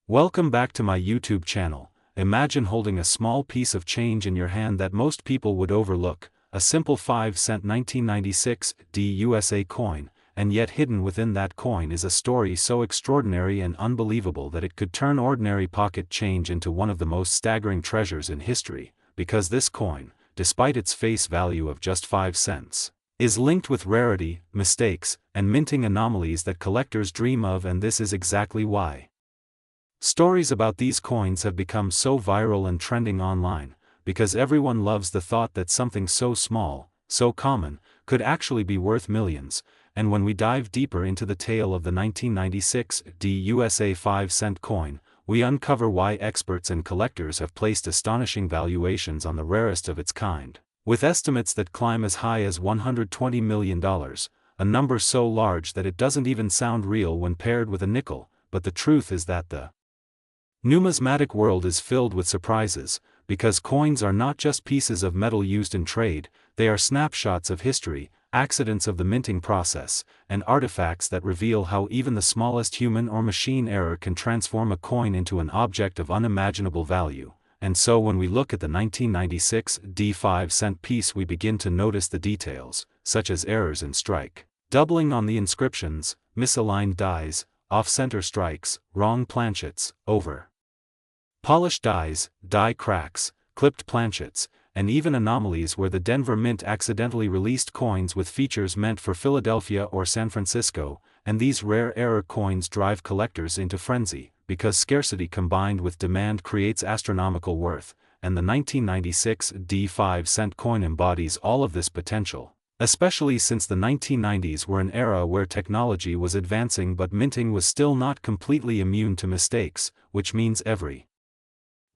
Welcome back to my YouTube channel. Imagine holding a small piece of change in your hand that most people would overlook, a simple 5-cent 1996 USA coin, and yet hidden within that coin is a story so extraordinary and unbelievable that it could turn ordinary pocket change into one of the most staggering treasures in history, because this coin, despite its face value of just 5 cents, is linked with rarity, mistakes, and minting anomalies that collectors dream of, and this is exactly why. Stories about these coins have become so viral and trending online, because everyone loves the thought that something so small, so common, could actually be worth millions, and when we dive deeper into the tale of the 1996 USA 5-cent coin, we uncover why experts and collectors have placed astonishing valuations on the rarest of its kind, with estimates that climb as high as $120 million, a number so large that it doesn't even sound real when paired with a nickel. But the truth is that the numismatic world is filled with surprises, because coins are not just pieces of metal used in trade, they are snapshots of history, accidents of the minting process, and artifacts that reveal how even the smallest human or machine error can transform a coin into an object of unimaginable value. And so when we look at the 1996 5-cent piece, we begin to notice the details, such as errors in strike, doubling on the inscriptions, misaligned dies, off-center strikes, wrong planchets, over-polished dies, die cracks, clipped planchets, and even anomalies where the Denver Mint accidentally released coins with features meant for Philadelphia or San Francisco, and these rare error coins drive collectors into frenzy, because scarcity combined with demand creates astronomical worth, and the 1996 5-cent coin embodies all of this potential. Especially since the 1990s were an era where technology was advancing but minting was still not completely immune to mistakes, which means every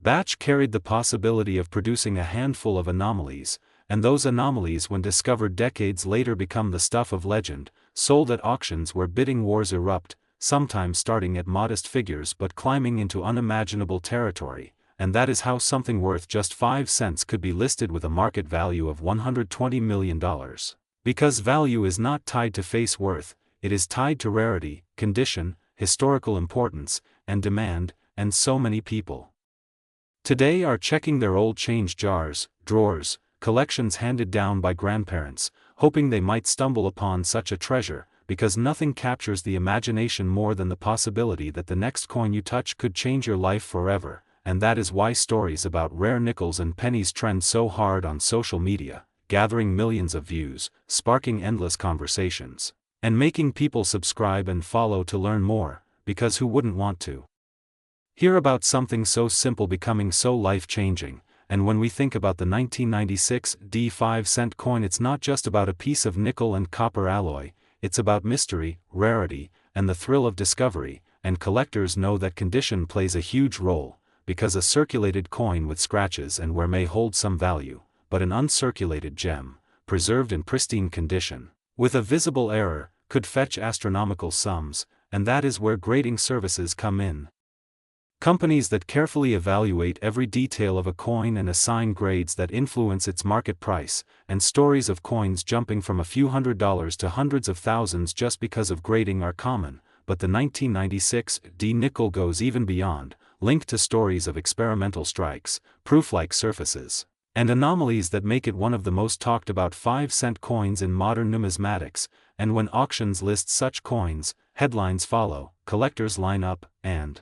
batch carried the possibility of producing a handful of anomalies, and those anomalies, when discovered decades later, become the stuff of legend, sold at auctions where bidding wars erupt, sometimes starting at modest figures but climbing into unimaginable territory. And that is how something worth just 5 cents could be listed with a market value of $120 million. Because value is not tied to face worth, it is tied to rarity, condition, historical importance, and demand, and so many people today are checking their old change jars, drawers, collections handed down by grandparents, hoping they might stumble upon such a treasure, because nothing captures the imagination more than the possibility that the next coin you touch could change your life forever. And that is why stories about rare nickels and pennies trend so hard on social media, gathering millions of views, sparking endless conversations, and making people subscribe and follow to learn more, because who wouldn't want to hear about something so simple becoming so life-changing? And when we think about the 1996 5-cent coin, it's not just about a piece of nickel and copper alloy, it's about mystery, rarity, and the thrill of discovery, and collectors know that condition plays a huge role. Because a circulated coin with scratches and wear may hold some value, but an uncirculated gem, preserved in pristine condition, with a visible error, could fetch astronomical sums, and that is where grading services come in. Companies that carefully evaluate every detail of a coin and assign grades that influence its market price, and stories of coins jumping from a few $100s to hundreds of thousands just because of grading are common, but the 1996 nickel goes even beyond, linked to stories of experimental strikes, proof-like surfaces, and anomalies that make it one of the most talked about 5-cent coins in modern numismatics. And when auctions list such coins, headlines follow, collectors line up, and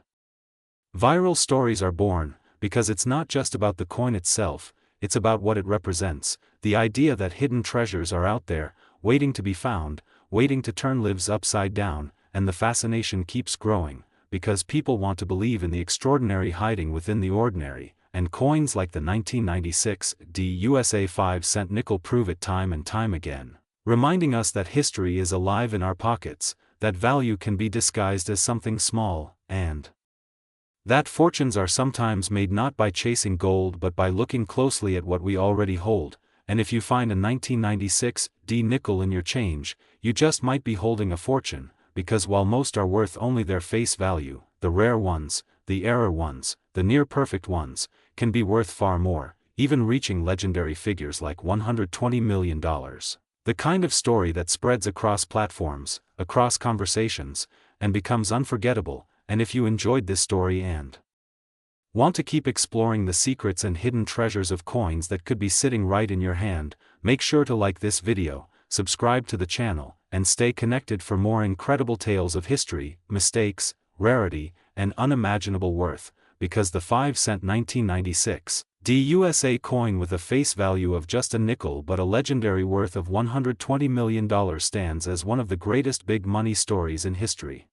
viral stories are born, because it's not just about the coin itself, it's about what it represents, the idea that hidden treasures are out there, waiting to be found, waiting to turn lives upside down, and the fascination keeps growing, because people want to believe in the extraordinary hiding within the ordinary, and coins like the 1996 USA 5-cent nickel prove it time and time again, reminding us that history is alive in our pockets, that value can be disguised as something small, and that fortunes are sometimes made not by chasing gold but by looking closely at what we already hold. And if you find a 1996 nickel in your change, you just might be holding a fortune. Because while most are worth only their face value, the rare ones, the error ones, the near-perfect ones, can be worth far more, even reaching legendary figures like $120 million. The kind of story that spreads across platforms, across conversations, and becomes unforgettable, and if you enjoyed this story and want to keep exploring the secrets and hidden treasures of coins that could be sitting right in your hand, make sure to like this video, subscribe to the channel, and stay connected for more incredible tales of history, mistakes, rarity, and unimaginable worth, because the 5-cent 1996 USA coin with a face value of just a nickel but a legendary worth of $120 million stands as one of the greatest big money stories in history.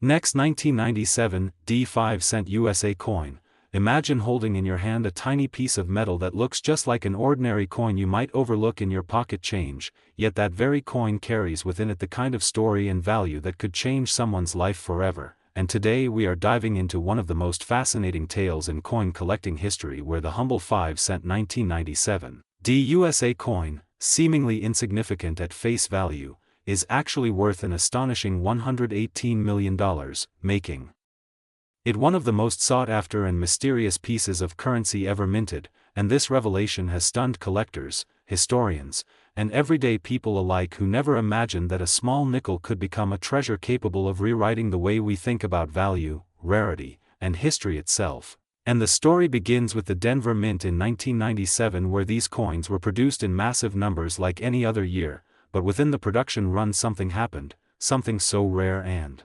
Next, 1997 5-cent USA coin. Imagine holding in your hand a tiny piece of metal that looks just like an ordinary coin you might overlook in your pocket change, yet that very coin carries within it the kind of story and value that could change someone's life forever. And today we are diving into one of the most fascinating tales in coin collecting history, where the humble 5-cent 1997 USA coin, seemingly insignificant at face value, is actually worth an astonishing $118 million, making it one of the most sought-after and mysterious pieces of currency ever minted. And this revelation has stunned collectors, historians, and everyday people alike who never imagined that a small nickel could become a treasure capable of rewriting the way we think about value, rarity, and history itself. And the story begins with the Denver Mint in 1997, where these coins were produced in massive numbers like any other year, but within the production run something happened, something so rare and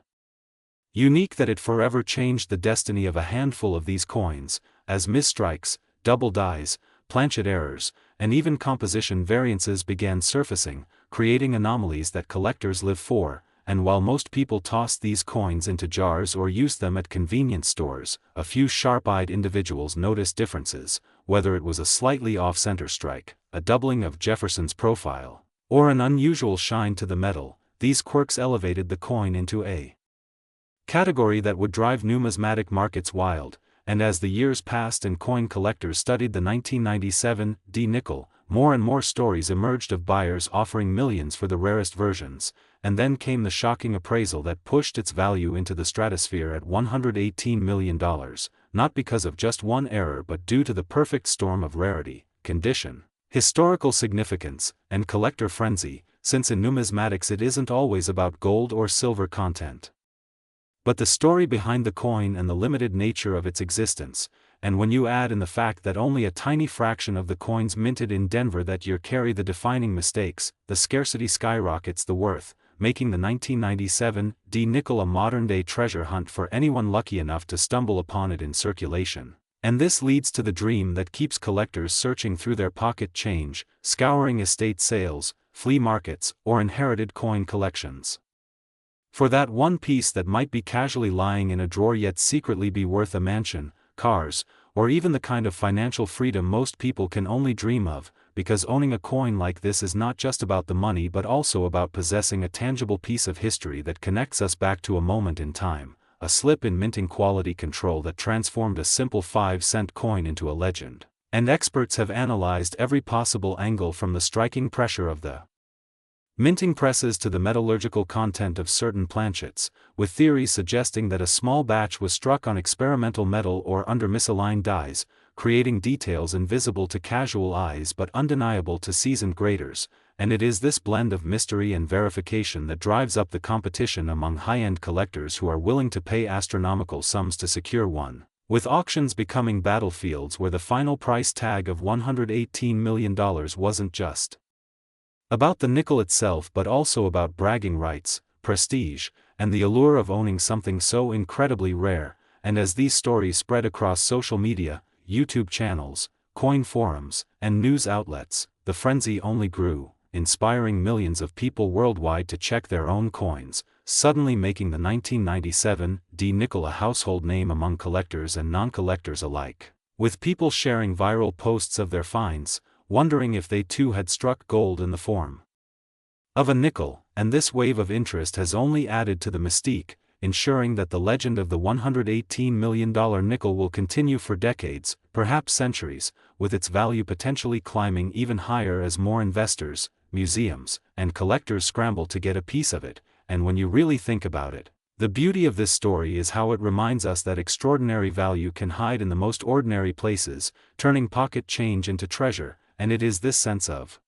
unique that it forever changed the destiny of a handful of these coins, as misstrikes, double dies, planchet errors, and even composition variances began surfacing, creating anomalies that collectors live for. And while most people tossed these coins into jars or used them at convenience stores, a few sharp-eyed individuals noticed differences, whether it was a slightly off-center strike, a doubling of Jefferson's profile, or an unusual shine to the metal. These quirks elevated the coin into a category that would drive numismatic markets wild. And as the years passed and coin collectors studied the 1997 nickel, more and more stories emerged of buyers offering millions for the rarest versions. And then came the shocking appraisal that pushed its value into the stratosphere at $118 million, not because of just one error but due to the perfect storm of rarity, condition, historical significance, and collector frenzy, since in numismatics it isn't always about gold or silver content, but the story behind the coin and the limited nature of its existence. And when you add in the fact that only a tiny fraction of the coins minted in Denver that year carry the defining mistakes, the scarcity skyrockets the worth, making the 1997 nickel a modern-day treasure hunt for anyone lucky enough to stumble upon it in circulation. And this leads to the dream that keeps collectors searching through their pocket change, scouring estate sales, flea markets, or inherited coin collections for that one piece that might be casually lying in a drawer yet secretly be worth a mansion, cars, or even the kind of financial freedom most people can only dream of, because owning a coin like this is not just about the money but also about possessing a tangible piece of history that connects us back to a moment in time, a slip in minting quality control that transformed a simple 5-cent coin into a legend. And experts have analyzed every possible angle, from the striking pressure of the minting presses to the metallurgical content of certain planchets, with theories suggesting that a small batch was struck on experimental metal or under misaligned dies, creating details invisible to casual eyes but undeniable to seasoned graders. And it is this blend of mystery and verification that drives up the competition among high-end collectors who are willing to pay astronomical sums to secure one, with auctions becoming battlefields where the final price tag of $118 million wasn't just about the nickel itself but also about bragging rights, prestige, and the allure of owning something so incredibly rare. And as these stories spread across social media, YouTube channels, coin forums, and news outlets, the frenzy only grew, inspiring millions of people worldwide to check their own coins, suddenly making the 1997 nickel a household name among collectors and non-collectors alike, with people sharing viral posts of their finds, wondering if they too had struck gold in the form of a nickel. And this wave of interest has only added to the mystique, ensuring that the legend of the $118 million nickel will continue for decades, perhaps centuries, with its value potentially climbing even higher as more investors, museums, and collectors scramble to get a piece of it. And when you really think about it, the beauty of this story is how it reminds us that extraordinary value can hide in the most ordinary places, turning pocket change into treasure. And it is this sense of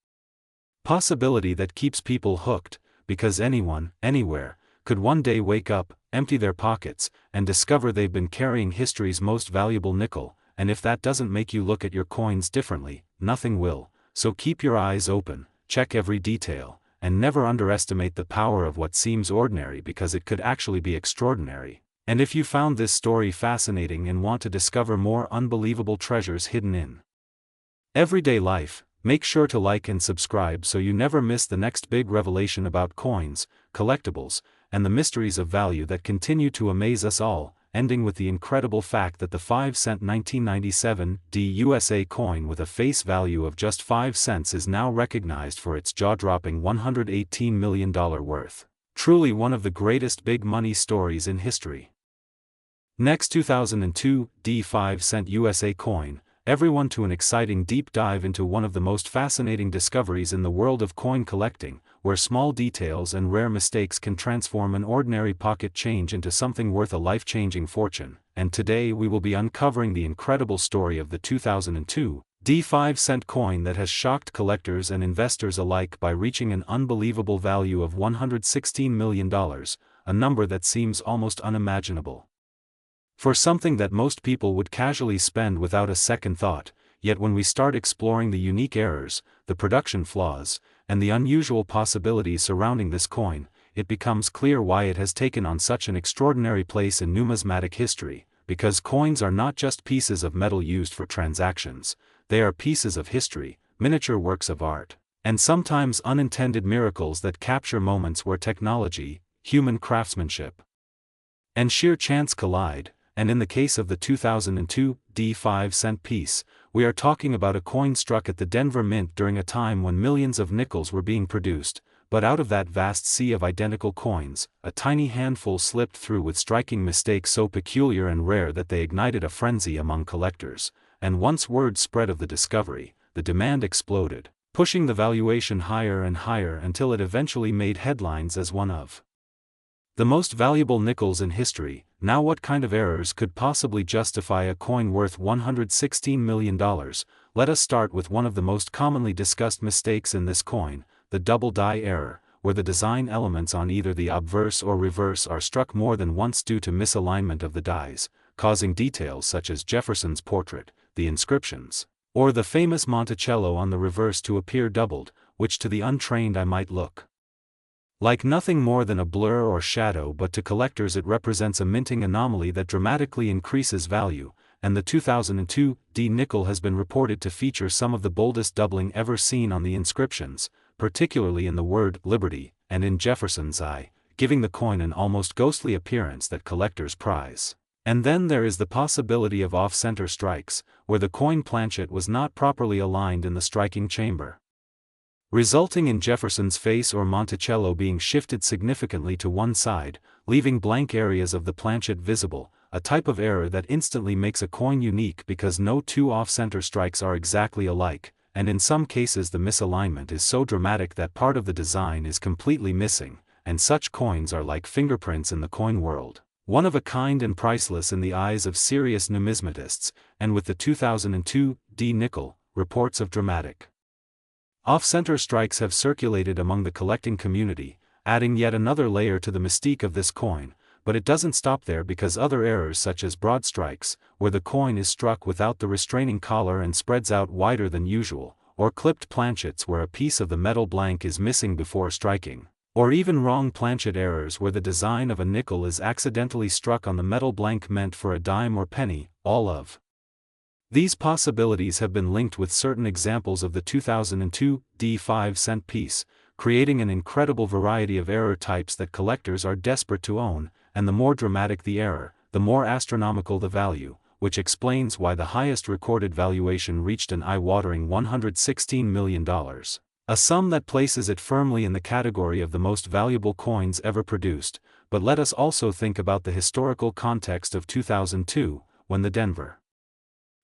possibility that keeps people hooked, because anyone, anywhere, could one day wake up, empty their pockets, and discover they've been carrying history's most valuable nickel, and if that doesn't make you look at your coins differently, nothing will. So keep your eyes open, check every detail, and never underestimate the power of what seems ordinary because it could actually be extraordinary. And if you found this story fascinating and want to discover more unbelievable treasures hidden in everyday life, make sure to like and subscribe so you never miss the next big revelation about coins, collectibles, and the mysteries of value that continue to amaze us all, ending with the incredible fact that the 5-cent 1997 USA coin with a face value of just 5 cents is now recognized for its jaw-dropping $118 million worth. Truly one of the greatest big money stories in history. Next, 2002 5-cent USA coin, everyone to an exciting deep dive into one of the most fascinating discoveries in the world of coin collecting, where small details and rare mistakes can transform an ordinary pocket change into something worth a life-changing fortune. And today we will be uncovering the incredible story of the 2002 5-cent coin that has shocked collectors and investors alike by reaching an unbelievable value of $116 million, a number that seems almost unimaginable for something that most people would casually spend without a second thought. Yet when we start exploring the unique errors, the production flaws, and the unusual possibilities surrounding this coin, it becomes clear why it has taken on such an extraordinary place in numismatic history, because coins are not just pieces of metal used for transactions, they are pieces of history, miniature works of art, and sometimes unintended miracles that capture moments where technology, human craftsmanship, and sheer chance collide. And in the case of the 2002 5-cent piece, we are talking about a coin struck at the Denver Mint during a time when millions of nickels were being produced, but out of that vast sea of identical coins, a tiny handful slipped through with striking mistakes so peculiar and rare that they ignited a frenzy among collectors, and once word spread of the discovery, the demand exploded, pushing the valuation higher and higher until it eventually made headlines as one of the most valuable nickels in history. Now, what kind of errors could possibly justify a coin worth $116 million? Let us start with one of the most commonly discussed mistakes in this coin, the double die error, where the design elements on either the obverse or reverse are struck more than once due to misalignment of the dies, causing details such as Jefferson's portrait, the inscriptions, or the famous Monticello on the reverse to appear doubled, which to the untrained eye might look like nothing more than a blur or shadow, but to collectors it represents a minting anomaly that dramatically increases value, and the 2002 nickel has been reported to feature some of the boldest doubling ever seen on the inscriptions, particularly in the word liberty, and in Jefferson's eye, giving the coin an almost ghostly appearance that collectors prize. And then there is the possibility of off-center strikes, where the coin planchet was not properly aligned in the striking chamber, resulting in Jefferson's face or Monticello being shifted significantly to one side, leaving blank areas of the planchet visible, a type of error that instantly makes a coin unique because no two off-center strikes are exactly alike, and in some cases the misalignment is so dramatic that part of the design is completely missing, and such coins are like fingerprints in the coin world, one of a kind and priceless in the eyes of serious numismatists. And with the 2002 nickel, reports of dramatic off-center strikes have circulated among the collecting community, adding yet another layer to the mystique of this coin. But it doesn't stop there, because other errors such as broad strikes, where the coin is struck without the restraining collar and spreads out wider than usual, or clipped planchets where a piece of the metal blank is missing before striking, or even wrong planchet errors where the design of a nickel is accidentally struck on the metal blank meant for a dime or penny. All of these possibilities have been linked with certain examples of the 2002 5-cent piece, creating an incredible variety of error types that collectors are desperate to own, and the more dramatic the error, the more astronomical the value, which explains why the highest recorded valuation reached an eye-watering $116 million, a sum that places it firmly in the category of the most valuable coins ever produced. But let us also think about the historical context of 2002, when the Denver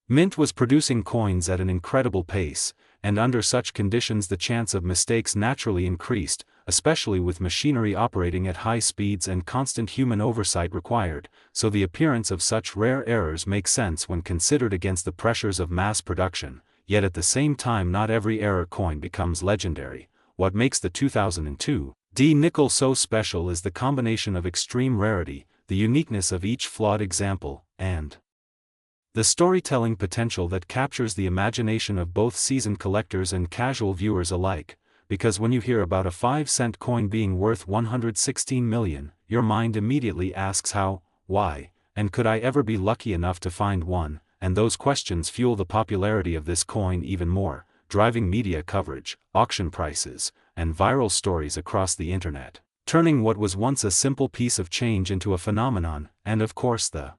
Mint was producing coins at an incredible pace, and under such conditions the chance of mistakes naturally increased, especially with machinery operating at high speeds and constant human oversight required, so the appearance of such rare errors makes sense when considered against the pressures of mass production. Yet at the same time, not every error coin becomes legendary. What makes the 2002 The nickel so special is the combination of extreme rarity, the uniqueness of each flawed example, and the storytelling potential that captures the imagination of both seasoned collectors and casual viewers alike, because when you hear about a 5-cent coin being worth 116 million, your mind immediately asks how, why, and could I ever be lucky enough to find one, and those questions fuel the popularity of this coin even more, driving media coverage, auction prices, and viral stories across the internet, turning what was once a simple piece of change into a phenomenon. And of course the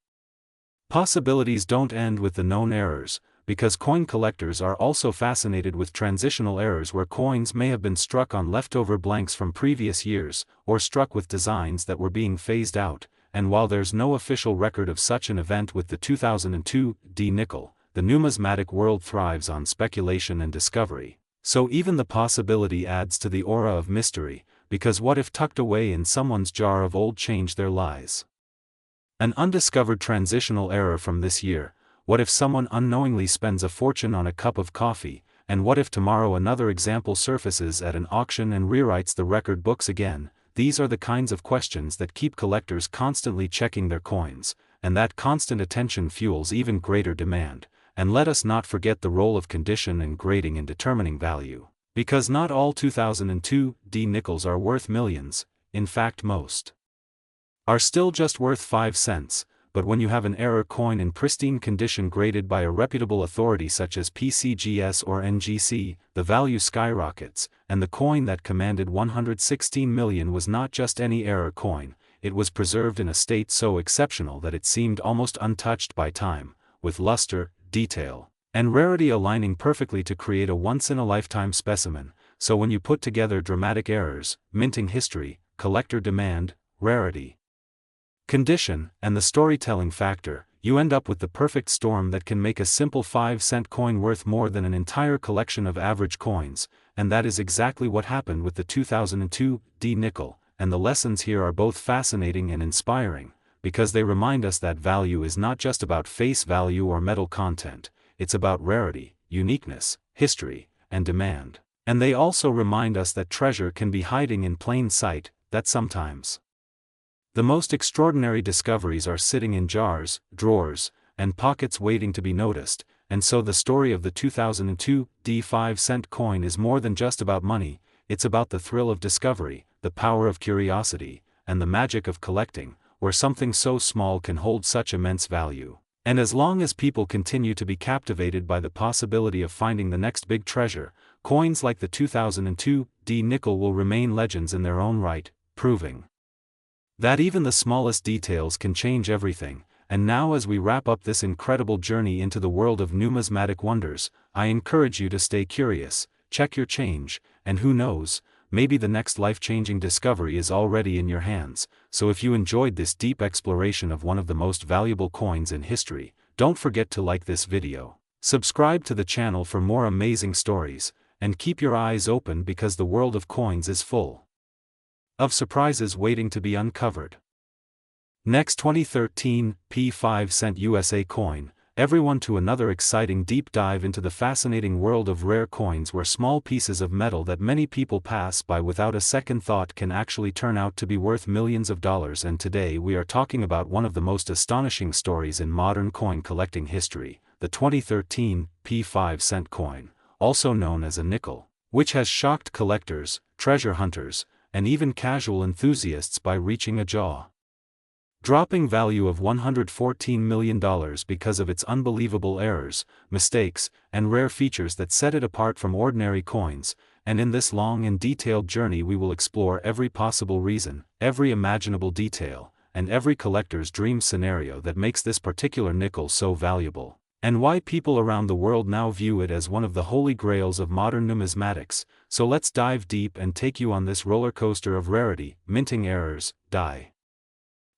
possibilities don't end with the known errors, because coin collectors are also fascinated with transitional errors where coins may have been struck on leftover blanks from previous years, or struck with designs that were being phased out, and while there's no official record of such an event with the 2002 D nickel, the numismatic world thrives on speculation and discovery. So even the possibility adds to the aura of mystery, because what if tucked away in someone's jar of old change there lies an undiscovered transitional error from this year? What if someone unknowingly spends a fortune on a cup of coffee, and what if tomorrow another example surfaces at an auction and rewrites the record books again? These are the kinds of questions that keep collectors constantly checking their coins, and that constant attention fuels even greater demand. And let us not forget the role of condition and grading in determining value, because not all 2002 D nickels are worth millions. In fact, most are still just worth 5 cents. But when you have an error coin in pristine condition graded by a reputable authority such as PCGS or NGC, the value skyrockets, and the coin that commanded 116 million was not just any error coin, it was preserved in a state so exceptional that it seemed almost untouched by time, with luster, detail, and rarity aligning perfectly to create a once-in-a-lifetime specimen. So when you put together dramatic errors, minting history, collector demand, rarity, condition, and the storytelling factor, you end up with the perfect storm that can make a simple 5-cent coin worth more than an entire collection of average coins. And that is exactly what happened with the 2002 D nickel, and the lessons here are both fascinating and inspiring, because they remind us that value is not just about face value or metal content, it's about rarity, uniqueness, history, and demand. And they also remind us that treasure can be hiding in plain sight, that sometimes the most extraordinary discoveries are sitting in jars, drawers, and pockets waiting to be noticed. And so the story of the 2002 D 5-cent coin is more than just about money, it's about the thrill of discovery, the power of curiosity, and the magic of collecting, where something so small can hold such immense value. And as long as people continue to be captivated by the possibility of finding the next big treasure, coins like the 2002 D nickel will remain legends in their own right, proving that even the smallest details can change everything. And now, as we wrap up this incredible journey into the world of numismatic wonders, I encourage you to stay curious, check your change, and who knows, maybe the next life-changing discovery is already in your hands. So if you enjoyed this deep exploration of one of the most valuable coins in history, don't forget to like this video, subscribe to the channel for more amazing stories, and keep your eyes open because the world of coins is full of surprises waiting to be uncovered. Next, 2013 P5-cent USA coin. Everyone to another exciting deep dive into the fascinating world of rare coins where small pieces of metal that many people pass by without a second thought can actually turn out to be worth millions of dollars. And today we are talking about one of the most astonishing stories in modern coin collecting history, the 2013 P5-cent coin, also known as a nickel, which has shocked collectors, treasure hunters, and even casual enthusiasts by reaching a jaw-dropping value of $114 million because of its unbelievable errors, mistakes, and rare features that set it apart from ordinary coins. And in this long and detailed journey we will explore every possible reason, every imaginable detail, and every collector's dream scenario that makes this particular nickel so valuable, and why people around the world now view it as one of the holy grails of modern numismatics. So let's dive deep and take you on this roller coaster of rarity, minting errors, die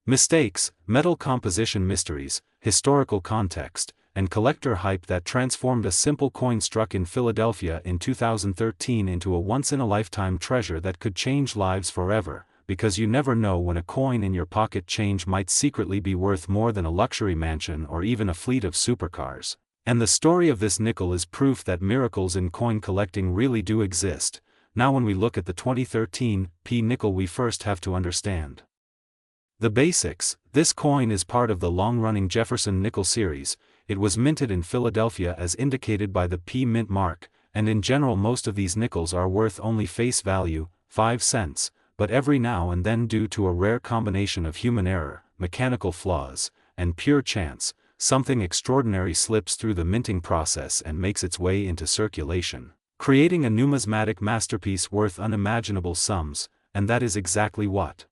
mistakes, metal composition mysteries, historical context, and collector hype that transformed a simple coin struck in Philadelphia in 2013 into a once-in-a-lifetime treasure that could change lives forever, because you never know when a coin in your pocket change might secretly be worth more than a luxury mansion or even a fleet of supercars. And the story of this nickel is proof that miracles in coin collecting really do exist, Now when we look at the 2013 P nickel, we first have to understand the basics. This coin is part of the long-running Jefferson nickel series. It was minted in Philadelphia as indicated by the P mint mark, and in general most of these nickels are worth only face value, 5 cents, but every now and then, due to a rare combination of human error, mechanical flaws, and pure chance, something extraordinary slips through the minting process and makes its way into circulation, creating a numismatic masterpiece worth unimaginable sums, and that is exactly what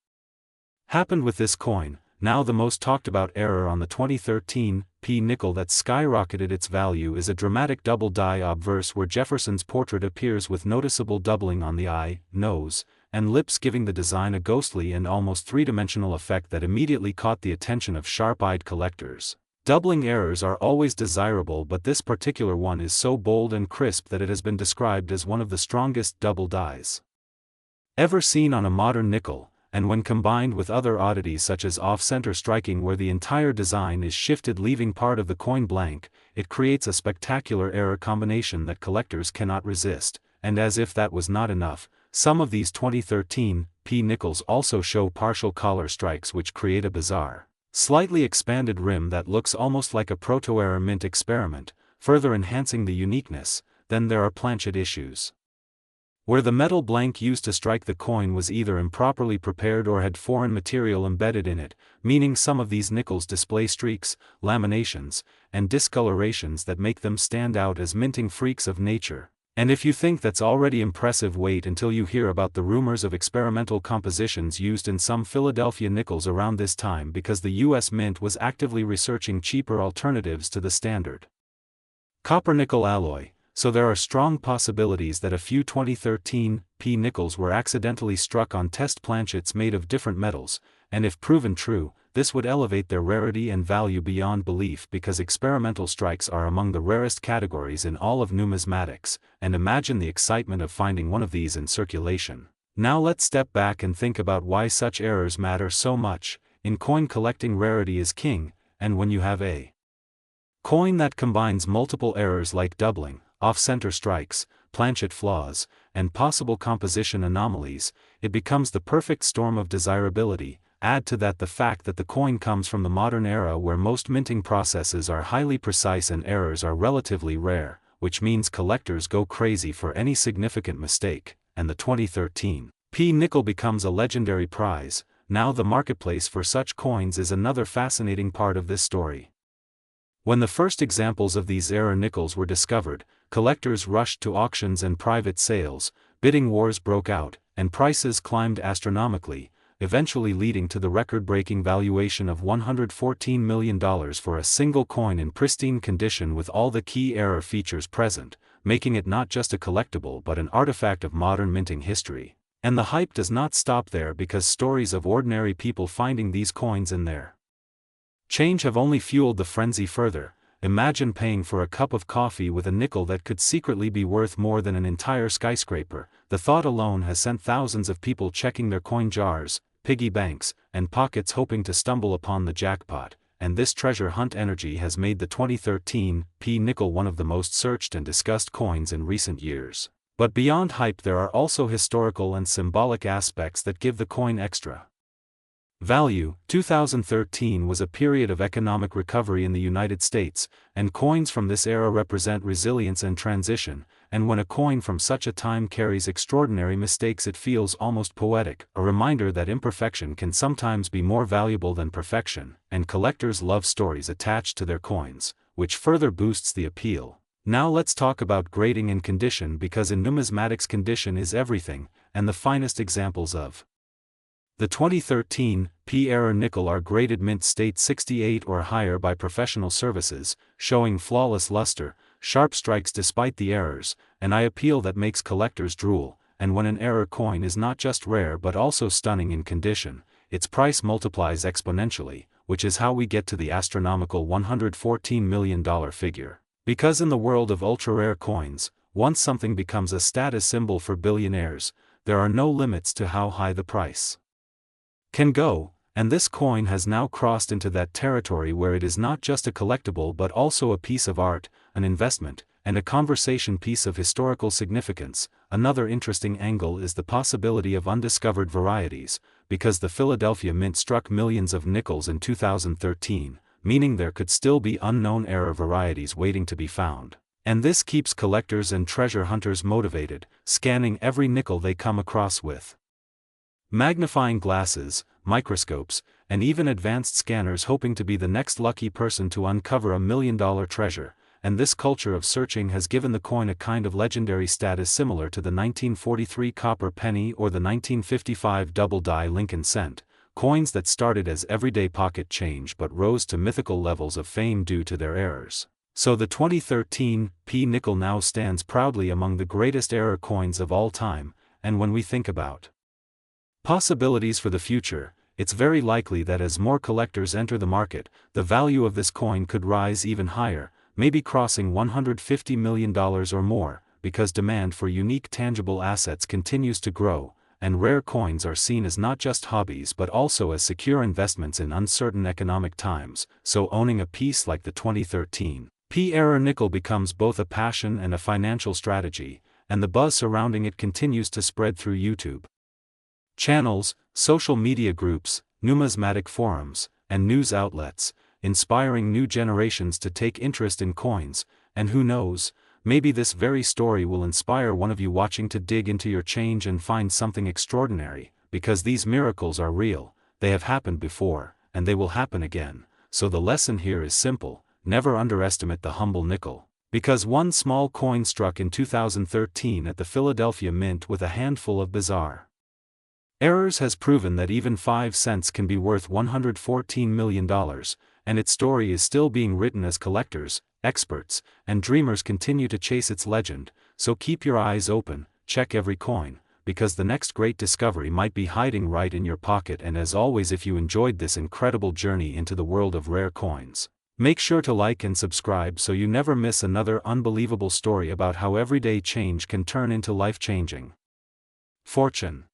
happened with this coin. Now the most talked about error on the 2013 P nickel that skyrocketed its value is a dramatic double die obverse where Jefferson's portrait appears with noticeable doubling on the eye, nose, and lips, giving the design a ghostly and almost three-dimensional effect that immediately caught the attention of sharp-eyed collectors. Doubling errors are always desirable, but this particular one is so bold and crisp that it has been described as one of the strongest double dies ever seen on a modern nickel, and when combined with other oddities such as off-center striking where the entire design is shifted leaving part of the coin blank, it creates a spectacular error combination that collectors cannot resist. And as if that was not enough, some of these 2013 P nickels also show partial collar strikes which create a bizarre, slightly expanded rim that looks almost like a proto-era mint experiment, further enhancing the uniqueness. Then there are planchet issues, where the metal blank used to strike the coin was either improperly prepared or had foreign material embedded in it, meaning some of these nickels display streaks, laminations, and discolorations that make them stand out as minting freaks of nature. And if you think that's already impressive, wait until you hear about the rumors of experimental compositions used in some Philadelphia nickels around this time, because the U.S. Mint was actively researching cheaper alternatives to the standard copper-nickel alloy. So there are strong possibilities that a few 2013 P nickels were accidentally struck on test planchets made of different metals, and if proven true, this would elevate their rarity and value beyond belief, because experimental strikes are among the rarest categories in all of numismatics, and imagine the excitement of finding one of these in circulation. Now let's step back and think about why such errors matter so much. In coin collecting, rarity is king, and when you have a coin that combines multiple errors like doubling, off-center strikes, planchet flaws, and possible composition anomalies, it becomes the perfect storm of desirability. Add to that the fact that the coin comes from the modern era where most minting processes are highly precise and errors are relatively rare, which means collectors go crazy for any significant mistake, and the 2013 P nickel becomes a legendary prize. Now the marketplace for such coins is another fascinating part of this story. When the first examples of these error nickels were discovered, collectors rushed to auctions and private sales, bidding wars broke out, and prices climbed astronomically, eventually leading to the record-breaking valuation of $114 million for a single coin in pristine condition with all the key error features present, making it not just a collectible but an artifact of modern minting history. And the hype does not stop there, because stories of ordinary people finding these coins in their change have only fueled the frenzy further. Imagine paying for a cup of coffee with a nickel that could secretly be worth more than an entire skyscraper. The thought alone has sent thousands of people checking their coin jars, piggy banks, and pockets hoping to stumble upon the jackpot, and this treasure hunt energy has made the 2013 P nickel one of the most searched and discussed coins in recent years. But beyond hype, there are also historical and symbolic aspects that give the coin extra value. 2013 was a period of economic recovery in the United States, and coins from this era represent resilience and transition, and when a coin from such a time carries extraordinary mistakes, it feels almost poetic, a reminder that imperfection can sometimes be more valuable than perfection, and collectors love stories attached to their coins, which further boosts the appeal. Now let's talk about grading and condition, because in numismatics condition is everything, and the finest examples of the 2013 P error nickel are graded mint state 68 or higher by professional services, showing flawless luster, sharp strikes despite the errors, an eye appeal that makes collectors drool. And when an error coin is not just rare but also stunning in condition, its price multiplies exponentially, which is how we get to the astronomical $114 million figure. Because in the world of ultra-rare coins, once something becomes a status symbol for billionaires, there are no limits to how high the price can go, and this coin has now crossed into that territory where it is not just a collectible but also a piece of art, an investment, and a conversation piece of historical significance. Another interesting angle is the possibility of undiscovered varieties, because the Philadelphia Mint struck millions of nickels in 2013, meaning there could still be unknown era varieties waiting to be found. And this keeps collectors and treasure hunters motivated, scanning every nickel they come across with magnifying glasses, microscopes, and even advanced scanners, hoping to be the next lucky person to uncover $1 million treasure. And this culture of searching has given the coin a kind of legendary status similar to the 1943 copper penny or the 1955 double-die Lincoln cent, coins that started as everyday pocket change but rose to mythical levels of fame due to their errors. So the 2013 P nickel now stands proudly among the greatest error coins of all time, and when we think about possibilities for the future, it's very likely that as more collectors enter the market, the value of this coin could rise even higher, maybe crossing $150 million or more, because demand for unique tangible assets continues to grow, and rare coins are seen as not just hobbies but also as secure investments in uncertain economic times. So owning a piece like the 2013 P-era nickel becomes both a passion and a financial strategy, and the buzz surrounding it continues to spread through YouTube channels, social media groups, numismatic forums, and news outlets, inspiring new generations to take interest in coins. And who knows, maybe this very story will inspire one of you watching to dig into your change and find something extraordinary, because these miracles are real, they have happened before, and they will happen again. So the lesson here is simple: never underestimate the humble nickel. Because one small coin struck in 2013 at the Philadelphia Mint with a handful of bizarre errors has proven that even 5 cents can be worth $114 million, and its story is still being written as collectors, experts, and dreamers continue to chase its legend. So keep your eyes open, check every coin, because the next great discovery might be hiding right in your pocket. And as always, if you enjoyed this incredible journey into the world of rare coins, make sure to like and subscribe so you never miss another unbelievable story about how everyday change can turn into life-changing fortune.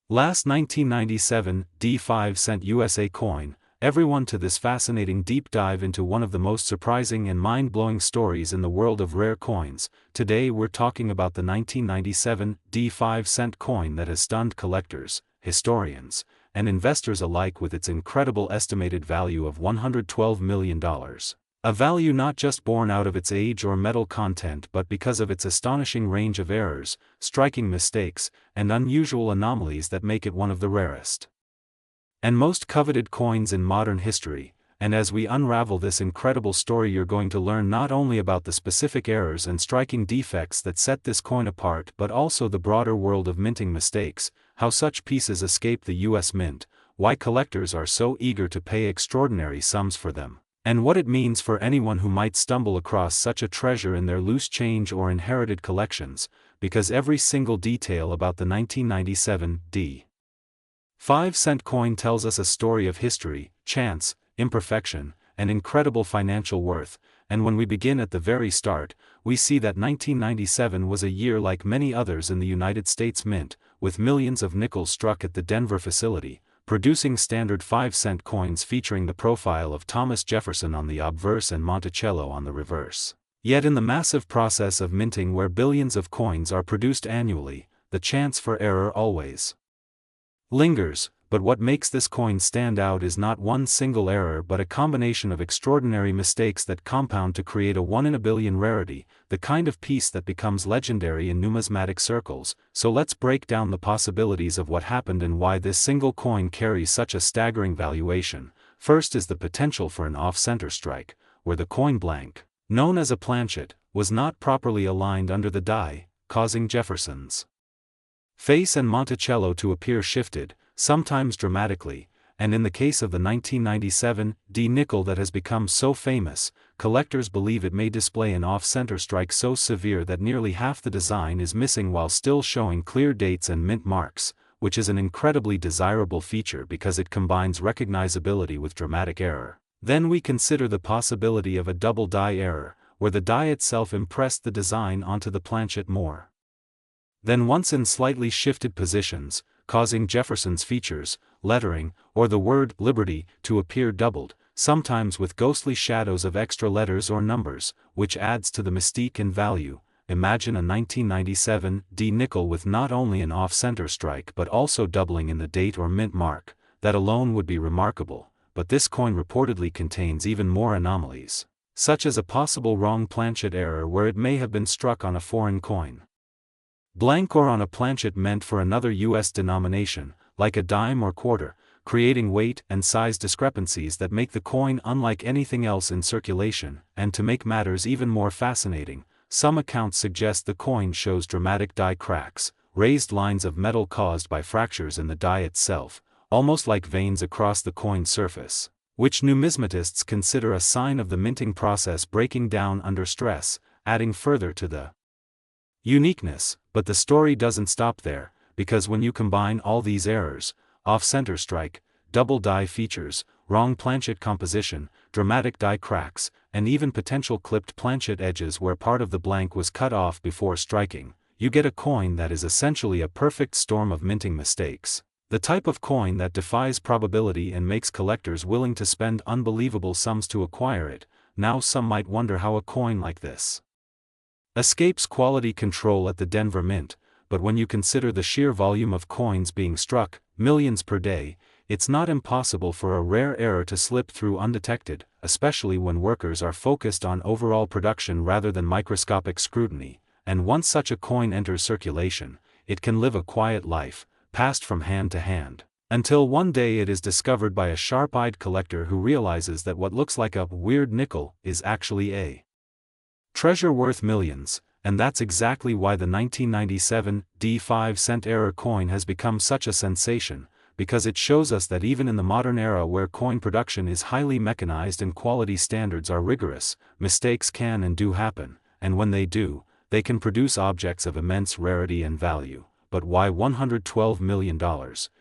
Last 1997 D5 cent USA coin, everyone, to this fascinating deep dive into one of the most surprising and mind-blowing stories in the world of rare coins. Today we're talking about the 1997 D5 cent coin that has stunned collectors, historians, and investors alike with its incredible estimated value of $112 million. A value not just born out of its age or metal content but because of its astonishing range of errors, striking mistakes, and unusual anomalies that make it one of the rarest and most coveted coins in modern history. And as we unravel this incredible story, you're going to learn not only about the specific errors and striking defects that set this coin apart but also the broader world of minting mistakes, how such pieces escape the US Mint, why collectors are so eager to pay extraordinary sums for them, and what it means for anyone who might stumble across such a treasure in their loose change or inherited collections, because every single detail about the 1997 D5 cent coin tells us a story of history, chance, imperfection, and incredible financial worth. And when we begin at the very start, we see that 1997 was a year like many others in the United States Mint, with millions of nickels struck at the Denver facility, producing standard 5-cent coins featuring the profile of Thomas Jefferson on the obverse and Monticello on the reverse. Yet in the massive process of minting where billions of coins are produced annually, the chance for error always lingers. But what makes this coin stand out is not one single error but a combination of extraordinary mistakes that compound to create a 1 in a billion rarity, the kind of piece that becomes legendary in numismatic circles. So let's break down the possibilities of what happened and why this single coin carries such a staggering valuation. First is the potential for an off-center strike, where the coin blank, known as a planchet, was not properly aligned under the die, causing Jefferson's face and Monticello to appear shifted, sometimes dramatically. And in the case of the 1997 D nickel that has become so famous, collectors believe it may display an off-center strike so severe that nearly half the design is missing while still showing clear dates and mint marks, which is an incredibly desirable feature because it combines recognizability with dramatic error. Then we consider the possibility of a double die error, where the die itself impressed the design onto the planchet more than once in slightly shifted positions, causing Jefferson's features, lettering, or the word liberty to appear doubled. sometimes with ghostly shadows of extra letters or numbers, which adds to the mystique and value. Imagine a 1997 D nickel with not only an off-center strike but also doubling in the date or mint mark. That alone would be remarkable, but this coin reportedly contains even more anomalies, such as a possible wrong planchet error where it may have been struck on a foreign coin blank or on a planchet meant for another U.S. denomination, like a dime or quarter, creating weight and size discrepancies that make the coin unlike anything else in circulation. And to make matters even more fascinating, some accounts suggest the coin shows dramatic die cracks, raised lines of metal caused by fractures in the die itself, almost like veins across the coin surface, which numismatists consider a sign of the minting process breaking down under stress, adding further to the uniqueness. But the story doesn't stop there, because when you combine all these errors, off-center strike, double die features, wrong planchet composition, dramatic die cracks, and even potential clipped planchet edges where part of the blank was cut off before striking, you get a coin that is essentially a perfect storm of minting mistakes. The type of coin that defies probability and makes collectors willing to spend unbelievable sums to acquire it. Now some might wonder how a coin like this escapes quality control at the Denver Mint, but when you consider the sheer volume of coins being struck, millions per day, it's not impossible for a rare error to slip through undetected, especially when workers are focused on overall production rather than microscopic scrutiny. And once such a coin enters circulation, it can live a quiet life, passed from hand to hand, until one day it is discovered by a sharp-eyed collector who realizes that what looks like a weird nickel is actually a treasure worth millions. And that's exactly why the 1997 D5-cent error coin has become such a sensation, because it shows us that even in the modern era where coin production is highly mechanized and quality standards are rigorous, mistakes can and do happen, and when they do, they can produce objects of immense rarity and value. But why $112 million,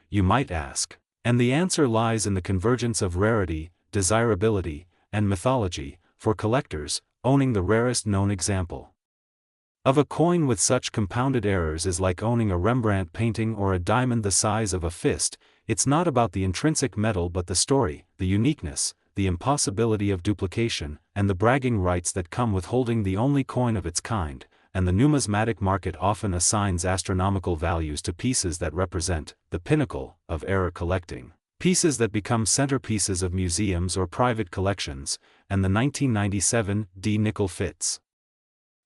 you might ask? And the answer lies in the convergence of rarity, desirability, and mythology. For collectors, owning the rarest known example of a coin with such compounded errors is like owning a Rembrandt painting or a diamond the size of a fist. It's not about the intrinsic metal but the story, the uniqueness, the impossibility of duplication, and the bragging rights that come with holding the only coin of its kind. And the numismatic market often assigns astronomical values to pieces that represent the pinnacle of error collecting, pieces that become centerpieces of museums or private collections, and the 1997 D nickel fits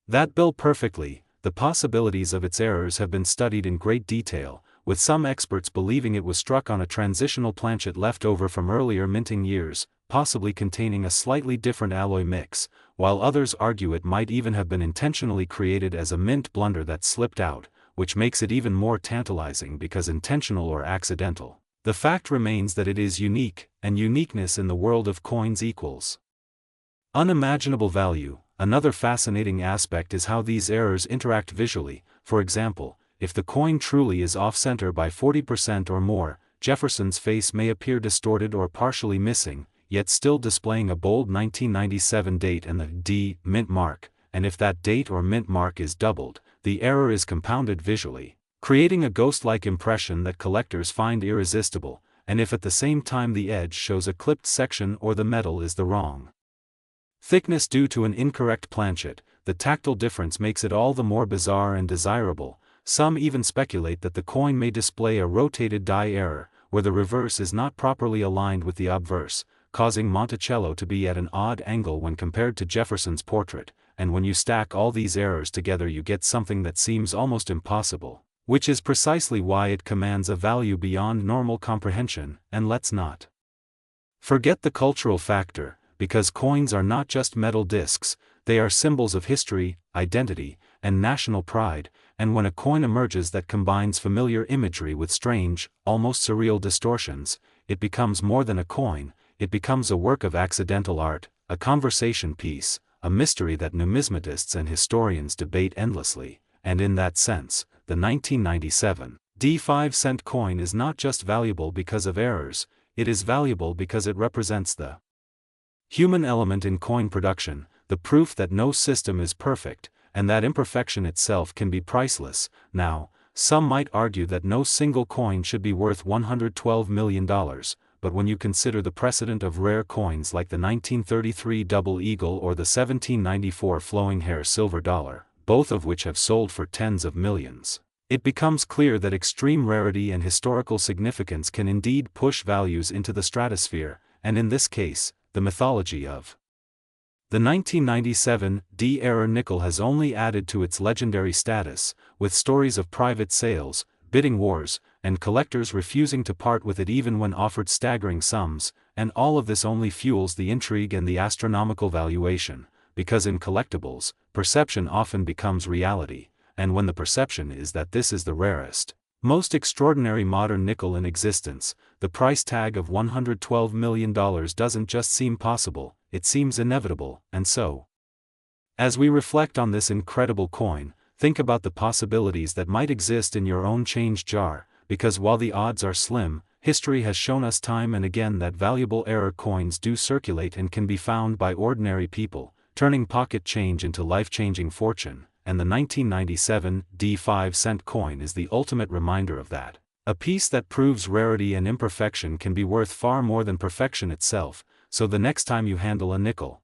that bill perfectly. The possibilities of its errors have been studied in great detail, with some experts believing it was struck on a transitional planchet left over from earlier minting years, possibly containing a slightly different alloy mix, while others argue it might even have been intentionally created as a mint blunder that slipped out, which makes it even more tantalizing because intentional or accidental. The fact remains that it is unique, and uniqueness in the world of coins equals unimaginable value. Another fascinating aspect is how these errors interact visually. For example, if the coin truly is off-center by 40% or more, Jefferson's face may appear distorted or partially missing, yet still displaying a bold 1997 date and the D mint mark, and if that date or mint mark is doubled, the error is compounded visually, creating a ghost-like impression that collectors find irresistible. And if at the same time the edge shows a clipped section or the metal is the wrong thickness due to an incorrect planchet, the tactile difference makes it all the more bizarre and desirable. Some even speculate that the coin may display a rotated die error, where the reverse is not properly aligned with the obverse, causing Monticello to be at an odd angle when compared to Jefferson's portrait. And when you stack all these errors together you get something that seems almost impossible, which is precisely why it commands a value beyond normal comprehension. And let's not forget the cultural factor, because coins are not just metal discs, they are symbols of history, identity, and national pride. And when a coin emerges that combines familiar imagery with strange, almost surreal distortions, it becomes more than a coin. It becomes a work of accidental art, a conversation piece, a mystery that numismatists and historians debate endlessly. And in that sense, the 1997 D5-cent coin is not just valuable because of errors, it is valuable because it represents the human element in coin production, the proof that no system is perfect, and that imperfection itself can be priceless. Now, some might argue that no single coin should be worth $112 million, but when you consider the precedent of rare coins like the 1933 Double Eagle or the 1794 Flowing Hair Silver Dollar, both of which have sold for tens of millions, it becomes clear that extreme rarity and historical significance can indeed push values into the stratosphere, and in this case, the mythology of the 1997 D-era nickel has only added to its legendary status, with stories of private sales, bidding wars, and collectors refusing to part with it even when offered staggering sums, and all of this only fuels the intrigue and the astronomical valuation, because in collectibles, perception often becomes reality, and when the perception is that this is the rarest, most extraordinary modern nickel in existence, the price tag of $112 million doesn't just seem possible, it seems inevitable, and so, as we reflect on this incredible coin, think about the possibilities that might exist in your own change jar, because while the odds are slim, history has shown us time and again that valuable error coins do circulate and can be found by ordinary people, turning pocket change into life-changing fortune, and the 1997 D5-cent coin is the ultimate reminder of that. A piece that proves rarity and imperfection can be worth far more than perfection itself, so the next time you handle a nickel,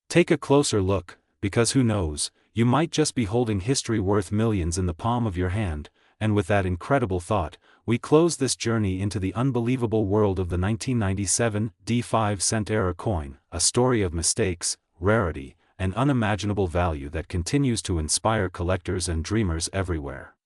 take a closer look, because who knows, you might just be holding history worth millions in the palm of your hand. And with that incredible thought, we close this journey into the unbelievable world of the 1997 D5-cent era coin, a story of mistakes, rarity, and unimaginable value that continues to inspire collectors and dreamers everywhere.